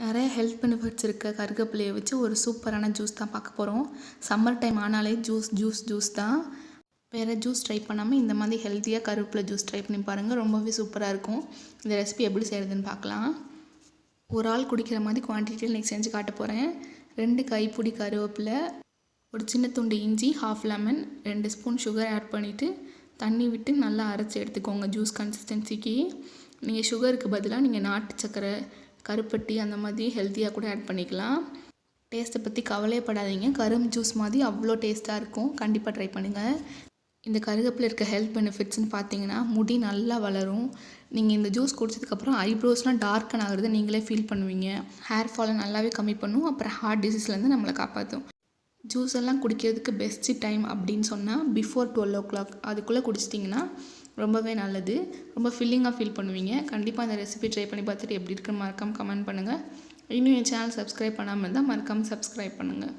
நிறைய health benefits இருக்க கருவேப்பிலையை வச்சு ஒரு சூப்பரான ஜூஸ் தான் பார்க்க போகிறோம். சம்மர் டைம் ஆனாலே ஜூஸ் தான். வேறு ஜூஸ் ட்ரை பண்ணாமல் இந்த மாதிரி ஹெல்த்தியாக கருவேப்பிலை ஜூஸ் ட்ரை பண்ணி பாருங்கள். ரொம்பவே சூப்பராக இருக்கும். இந்த ரெசிபி எப்படி செய்கிறதுன்னு பார்க்கலாம். ஒரு ஆள் குடிக்கிற மாதிரி குவான்டிட்டியில் இன்றைக்கி செஞ்சு காட்ட போகிறேன். 2 கைப்பிடி கருவேப்பிலை, ஒரு சின்ன துண்டு இஞ்சி, 1/2 லெமன், 2 ஸ்பூன் சுகர் ஆட் பண்ணிவிட்டு தண்ணி விட்டு நல்லா அரைச்சி எடுத்துக்கோங்க. ஜூஸ் கன்சிஸ்டன்சிக்கு நீங்கள் சுகருக்கு பதிலாக நீங்கள் நாட்டு சக்கரை, கருப்பட்டி அந்த மாதிரி ஹெல்த்தியாக கூட ஆட் பண்ணிக்கலாம். டேஸ்ட்டை பற்றி கவலைப்படாதீங்க. கரும்பு ஜூஸ் மாதிரி அவ்வளோ டேஸ்ட்டாக இருக்கும். கண்டிப்பாக ட்ரை பண்ணுங்கள். இந்த கருவேப்பிலை இருக்க ஹெல்த் பெனிஃபிட்ஸ்னு பார்த்தீங்கன்னா, முடி நல்லா வளரும். நீங்கள் இந்த ஜூஸ் குடிச்சதுக்கப்புறம் ஐப்ரோஸ்லாம் டார்க்கன் ஆகிறது நீங்களே ஃபீல் பண்ணுவீங்க. ஹேர் ஃபாலை நல்லாவே கம்மி பண்ணும். அப்புறம் ஹார்ட் டிசீஸ்லேருந்து நம்மளை காப்பாற்றும். ஜூஸ் எல்லாம் குடிக்கிறதுக்கு பெஸ்ட்டு டைம் அப்படின்னு சொன்னால் பிஃபோர் 12 o'clock அதுக்குள்ளே குடிச்சிட்டிங்கன்னா ரொம்பவே நல்லது. ரொம்ப ஃபில்லிங்காக ஃபீல் பண்ணுவீங்க. கண்டிப்பாக இந்த ரெசிபி ட்ரை பண்ணி பார்த்துட்டு எப்படி இருக்குன்னு மறக்காமல் கமெண்ட் பண்ணுங்கள். இன்னும் என் சேனல் சப்ஸ்கிரைப் பண்ணாமல் இருந்தால் மறக்காமல் சப்ஸ்கிரைப் பண்ணுங்கள்.